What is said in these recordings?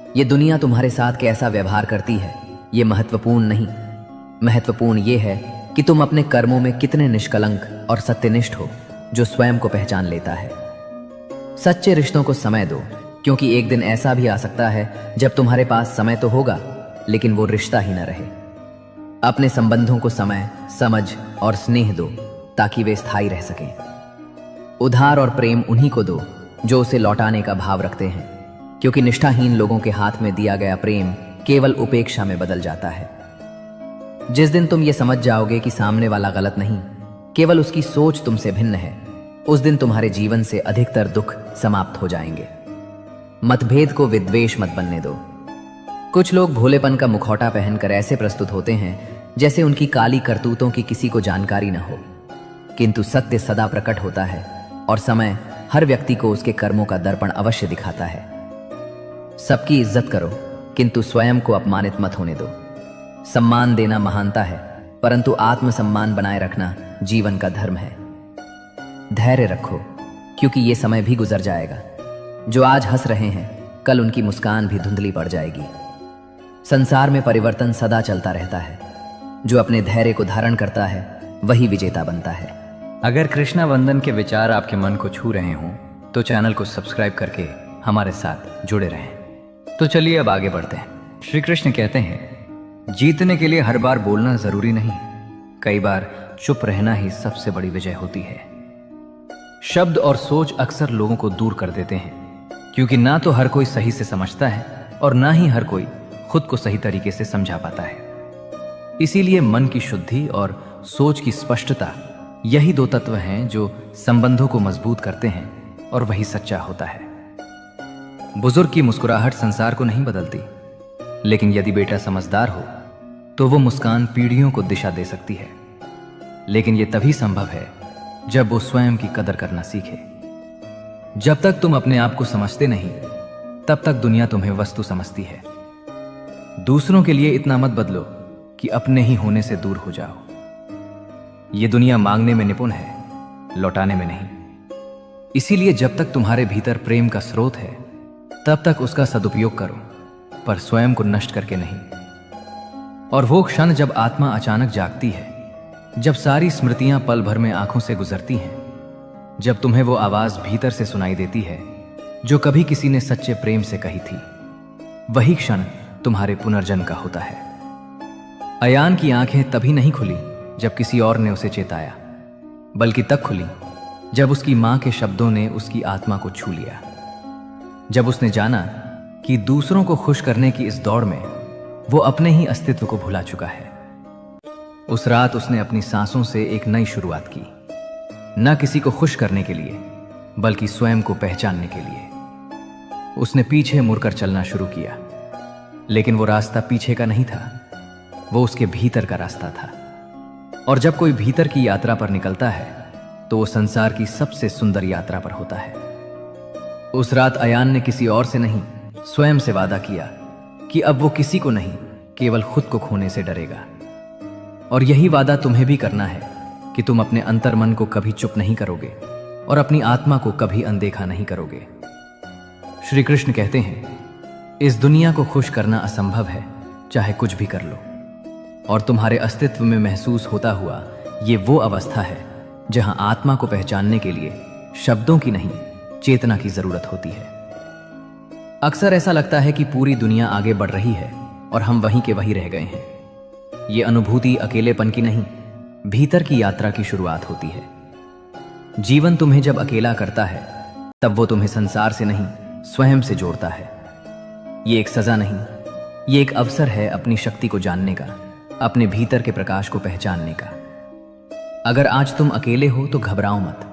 ये दुनिया तुम्हारे साथ कैसा व्यवहार करती है ये महत्वपूर्ण नहीं। महत्वपूर्ण ये है कि तुम अपने कर्मों में कितने निष्कलंक और सत्यनिष्ठ हो, जो स्वयं को पहचान लेता है। सच्चे रिश्तों को समय दो, क्योंकि एक दिन ऐसा भी आ सकता है जब तुम्हारे पास समय तो होगा लेकिन वो रिश्ता ही न रहे। अपने संबंधों को समय, समझ और स्नेह दो ताकि वे स्थायी रह सकें। उधार और प्रेम उन्हीं को दो जो उसे लौटाने का भाव रखते हैं, क्योंकि निष्ठाहीन लोगों के हाथ में दिया गया प्रेम केवल उपेक्षा में बदल जाता है। जिस दिन तुम ये समझ जाओगे कि सामने वाला गलत नहीं, केवल उसकी सोच तुमसे भिन्न है, उस दिन तुम्हारे जीवन से अधिकतर दुख समाप्त हो जाएंगे। मतभेद को विद्वेष मत बनने दो। कुछ लोग भोलेपन का मुखौटा पहनकर ऐसे प्रस्तुत होते हैं जैसे उनकी काली करतूतों की किसी को जानकारी न हो, किंतु सत्य सदा प्रकट होता है और समय हर व्यक्ति को उसके कर्मों का दर्पण अवश्य दिखाता है। सबकी इज्जत करो, किंतु स्वयं को अपमानित मत होने दो। सम्मान देना महानता है, परंतु आत्मसम्मान बनाए रखना जीवन का धर्म है। धैर्य रखो, क्योंकि ये समय भी गुजर जाएगा। जो आज हंस रहे हैं, कल उनकी मुस्कान भी धुंधली पड़ जाएगी। संसार में परिवर्तन सदा चलता रहता है। जो अपने धैर्य को धारण करता है वही विजेता बनता है। अगर कृष्णा वंदन के विचार आपके मन को छू रहे हों तो चैनल को सब्सक्राइब करके हमारे साथ जुड़े रहें। तो चलिए अब आगे बढ़ते हैं। श्री कृष्ण कहते हैं, जीतने के लिए हर बार बोलना जरूरी नहीं, कई बार चुप रहना ही सबसे बड़ी विजय होती है। शब्द और सोच अक्सर लोगों को दूर कर देते हैं, क्योंकि ना तो हर कोई सही से समझता है और ना ही हर कोई खुद को सही तरीके से समझा पाता है। इसीलिए मन की शुद्धि और सोच की स्पष्टता, यही दो तत्व हैं जो संबंधों को मजबूत करते हैं, और वही सच्चा होता है। बुजुर्ग की मुस्कुराहट संसार को नहीं बदलती, लेकिन यदि बेटा समझदार हो तो वो मुस्कान पीढ़ियों को दिशा दे सकती है। लेकिन ये तभी संभव है जब वो स्वयं की कदर करना सीखे। जब तक तुम अपने आप को समझते नहीं, तब तक दुनिया तुम्हें वस्तु समझती है। दूसरों के लिए इतना मत बदलो कि अपने ही होने से दूर हो जाओ। ये दुनिया मांगने में निपुण है, लौटाने में नहीं। इसीलिए जब तक तुम्हारे भीतर प्रेम का स्रोत है, तब तक उसका सदुपयोग करो, पर स्वयं को नष्ट करके नहीं। और वो क्षण जब आत्मा अचानक जागती है, जब सारी स्मृतियां पल भर में आंखों से गुजरती हैं, जब तुम्हें वो आवाज भीतर से सुनाई देती है जो कभी किसी ने सच्चे प्रेम से कही थी, वही क्षण तुम्हारे पुनर्जन्म का होता है। अयान की आंखें तभी नहीं खुली जब किसी और ने उसे चेताया, बल्कि तब खुली जब उसकी मां के शब्दों ने उसकी आत्मा को छू लिया। जब उसने जाना कि दूसरों को खुश करने की इस दौड़ में वो अपने ही अस्तित्व को भुला चुका है। उस रात उसने अपनी सांसों से एक नई शुरुआत की, न किसी को खुश करने के लिए, बल्कि स्वयं को पहचानने के लिए। उसने पीछे मुड़कर चलना शुरू किया, लेकिन वो रास्ता पीछे का नहीं था, वो उसके भीतर का रास्ता था। और जब कोई भीतर की यात्रा पर निकलता है तो वो संसार की सबसे सुंदर यात्रा पर होता है। उस रात अयान ने किसी और से नहीं, स्वयं से वादा किया कि अब वो किसी को नहीं, केवल खुद को खोने से डरेगा। और यही वादा तुम्हें भी करना है कि तुम अपने अंतर्मन को कभी चुप नहीं करोगे और अपनी आत्मा को कभी अनदेखा नहीं करोगे। श्री कृष्ण कहते हैं, इस दुनिया को खुश करना असंभव है, चाहे कुछ भी कर लो। और तुम्हारे अस्तित्व में महसूस होता हुआ ये वो अवस्था है जहां आत्मा को पहचानने के लिए शब्दों की नहीं, चेतना की जरूरत होती है। अक्सर ऐसा लगता है कि पूरी दुनिया आगे बढ़ रही है और हम वहीं के वहीं रह गए हैं। ये अनुभूति अकेलेपन की नहीं, भीतर की यात्रा की शुरुआत होती है। जीवन तुम्हें जब अकेला करता है, तब वो तुम्हें संसार से नहीं, स्वयं से जोड़ता है। ये एक सजा नहीं, ये एक अवसर है अपनी शक्ति को जानने का, अपने भीतर के प्रकाश को पहचानने का। अगर आज तुम अकेले हो तो घबराओ मत।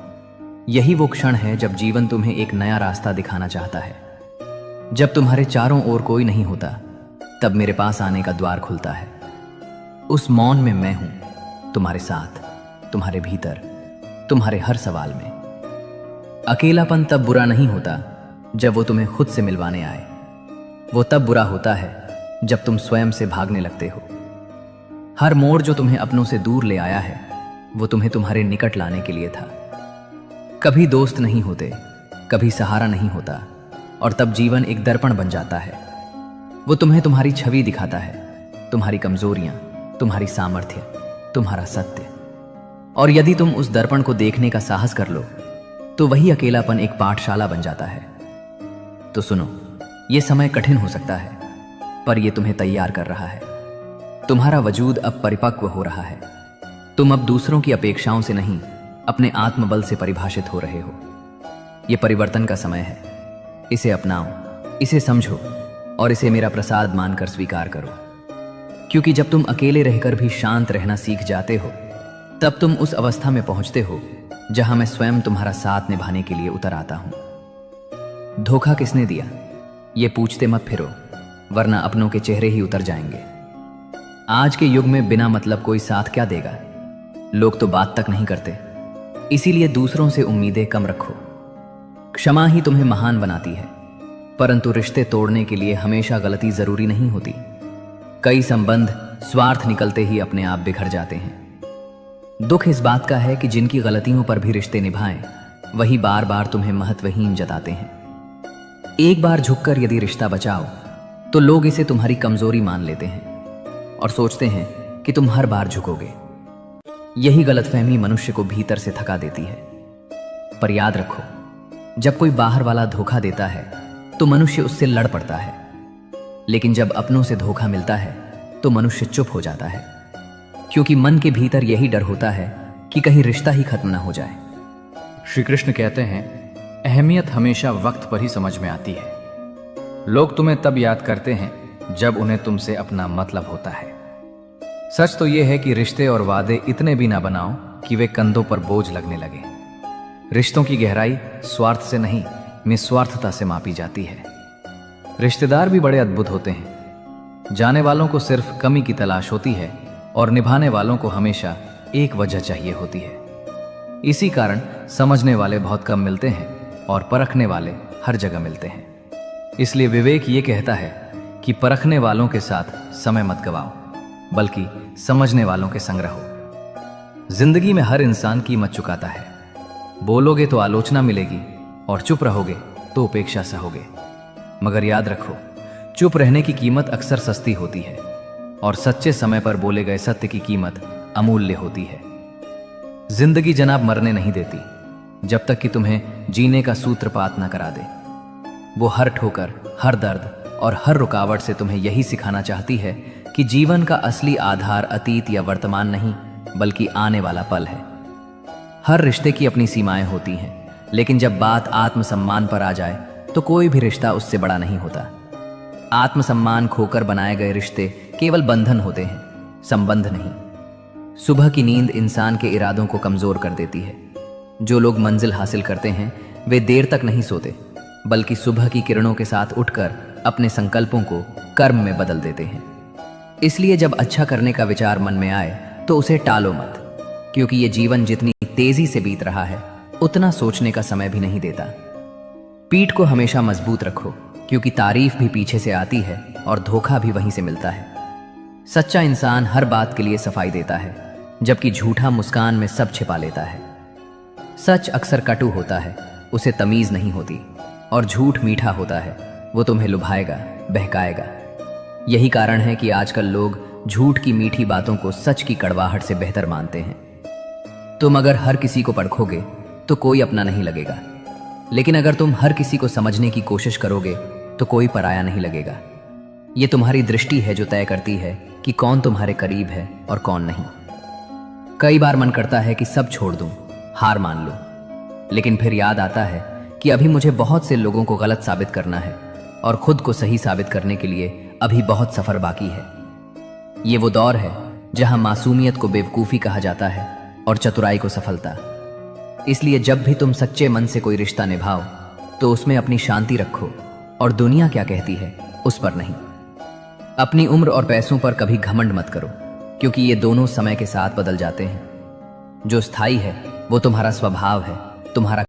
यही वो क्षण है जब जीवन तुम्हें एक नया रास्ता दिखाना चाहता है। जब तुम्हारे चारों ओर कोई नहीं होता, तब मेरे पास आने का द्वार खुलता है। उस मौन में मैं हूं, तुम्हारे साथ, तुम्हारे भीतर, तुम्हारे हर सवाल में। अकेलापन तब बुरा नहीं होता जब वो तुम्हें खुद से मिलवाने आए। वो तब बुरा होता है जब तुम स्वयं से भागने लगते हो। हर मोड़ जो तुम्हें अपनों से दूर ले आया है, वो तुम्हें तुम्हारे निकट लाने के लिए था। कभी दोस्त नहीं होते, कभी सहारा नहीं होता, और तब जीवन एक दर्पण बन जाता है वो तुम्हें तुम्हारी छवि दिखाता है, तुम्हारी कमजोरियां, तुम्हारी सामर्थ्य, तुम्हारा सत्य। और यदि तुम उस दर्पण को देखने का साहस कर लो तो वही अकेलापन एक पाठशाला बन जाता है। तो सुनो, यह समय कठिन हो सकता है, पर यह तुम्हें तैयार कर रहा है। तुम्हारा वजूद अब परिपक्व हो रहा है। तुम अब दूसरों की अपेक्षाओं से नहीं, अपने आत्मबल से परिभाषित हो रहे हो। यह परिवर्तन का समय है। इसे अपनाओ, इसे समझो और इसे मेरा प्रसाद मानकर स्वीकार करो। क्योंकि जब तुम अकेले रहकर भी शांत रहना सीख जाते हो, तब तुम उस अवस्था में पहुंचते हो जहां मैं स्वयं तुम्हारा साथ निभाने के लिए उतर आता हूं। धोखा किसने दिया, ये पूछते मत फिरो, वरना अपनों के चेहरे ही उतर जाएंगे। आज के युग में बिना मतलब कोई साथ क्या देगा। लोग तो बात तक नहीं करते। इसीलिए दूसरों से उम्मीदें कम रखो। क्षमा ही तुम्हें महान बनाती है, परंतु रिश्ते तोड़ने के लिए हमेशा गलती जरूरी नहीं होती। कई संबंध स्वार्थ निकलते ही अपने आप बिखर जाते हैं। दुख इस बात का है कि जिनकी गलतियों पर भी रिश्ते निभाएं, वही बार बार तुम्हें महत्वहीन जताते हैं। एक बार झुककर यदि रिश्ता बचाओ तो लोग इसे तुम्हारी कमजोरी मान लेते हैं और सोचते हैं कि तुम हर बार झुकोगे। यही गलतफहमी मनुष्य को भीतर से थका देती है। पर याद रखो, जब कोई बाहर वाला धोखा देता है तो मनुष्य उससे लड़ पड़ता है, लेकिन जब अपनों से धोखा मिलता है तो मनुष्य चुप हो जाता है, क्योंकि मन के भीतर यही डर होता है कि कहीं रिश्ता ही खत्म ना हो जाए। श्री कृष्ण कहते हैं, अहमियत हमेशा वक्त पर ही समझ में आती है। लोग तुम्हें तब याद करते हैं जब उन्हें तुमसे अपना मतलब होता है। सच तो यह है कि रिश्ते और वादे इतने भी ना बनाओ कि वे कंधों पर बोझ लगने लगे। रिश्तों की गहराई स्वार्थ से नहीं, निस्वार्थता से मापी जाती है। रिश्तेदार भी बड़े अद्भुत होते हैं। जाने वालों को सिर्फ कमी की तलाश होती है और निभाने वालों को हमेशा एक वजह चाहिए होती है। इसी कारण समझने वाले बहुत कम मिलते हैं और परखने वाले हर जगह मिलते हैं। इसलिए विवेक ये कहता है कि परखने वालों के साथ समय मत गवाओ, बल्कि समझने वालों के संग रहो। जिंदगी में हर इंसान कीमत चुकाता है। बोलोगे तो आलोचना मिलेगी और चुप रहोगे तो उपेक्षा सहोगे। मगर याद रखो, चुप रहने की कीमत अक्सर सस्ती होती है और सच्चे समय पर बोले गए सत्य की कीमत अमूल्य होती है। जिंदगी जनाब मरने नहीं देती जब तक कि तुम्हें जीने का सूत्रपात न करा दे। वो हर ठोकर, हर दर्द और हर रुकावट से तुम्हें यही सिखाना चाहती है कि जीवन का असली आधार अतीत या वर्तमान नहीं, बल्कि आने वाला पल है। हर रिश्ते की अपनी सीमाएं होती हैं, लेकिन जब बात आत्मसम्मान पर आ जाए तो कोई भी रिश्ता उससे बड़ा नहीं होता। आत्मसम्मान खोकर बनाए गए रिश्ते केवल बंधन होते हैं, संबंध नहीं। सुबह की नींद इंसान के इरादों को कमजोर कर देती है। जो लोग मंजिल हासिल करते हैं वे देर तक नहीं सोते, बल्कि सुबह की किरणों के साथ उठकर अपने संकल्पों को कर्म में बदल देते हैं। इसलिए जब अच्छा करने का विचार मन में आए तो उसे टालो मत, क्योंकि ये जीवन जितनी तेजी से बीत रहा है उतना सोचने का समय भी नहीं देता। पीठ को हमेशा मजबूत रखो, क्योंकि तारीफ भी पीछे से आती है और धोखा भी वहीं से मिलता है। सच्चा इंसान हर बात के लिए सफाई देता है, जबकि झूठा मुस्कान में सब छिपा लेता है। सच अक्सर कटु होता है, उसे तमीज नहीं होती, और झूठ मीठा होता है, वो तुम्हें लुभाएगा, बहकाएगा। यही कारण है कि आजकल लोग झूठ की मीठी बातों को सच की कड़वाहट से बेहतर मानते हैं। तुम अगर हर किसी को परखोगे तो कोई अपना नहीं लगेगा, लेकिन अगर तुम हर किसी को समझने की कोशिश करोगे तो कोई पराया नहीं लगेगा। ये तुम्हारी दृष्टि है जो तय करती है कि कौन तुम्हारे करीब है और कौन नहीं। कई बार मन करता है कि सब छोड़ दूं, हार मान लूं, लेकिन फिर याद आता है कि अभी मुझे बहुत से लोगों को गलत साबित करना है और खुद को सही साबित करने के लिए अभी बहुत सफर बाकी है। ये वो दौर है जहां मासूमियत को बेवकूफ़ी कहा जाता है और चतुराई को सफलता। इसलिए जब भी तुम सच्चे मन से कोई रिश्ता निभाओ तो उसमें अपनी शांति रखो और दुनिया क्या कहती है उस पर नहीं। अपनी उम्र और पैसों पर कभी घमंड मत करो, क्योंकि ये दोनों समय के साथ बदल जाते हैं। जो स्थायी है वो तुम्हारा स्वभाव है, तुम्हारा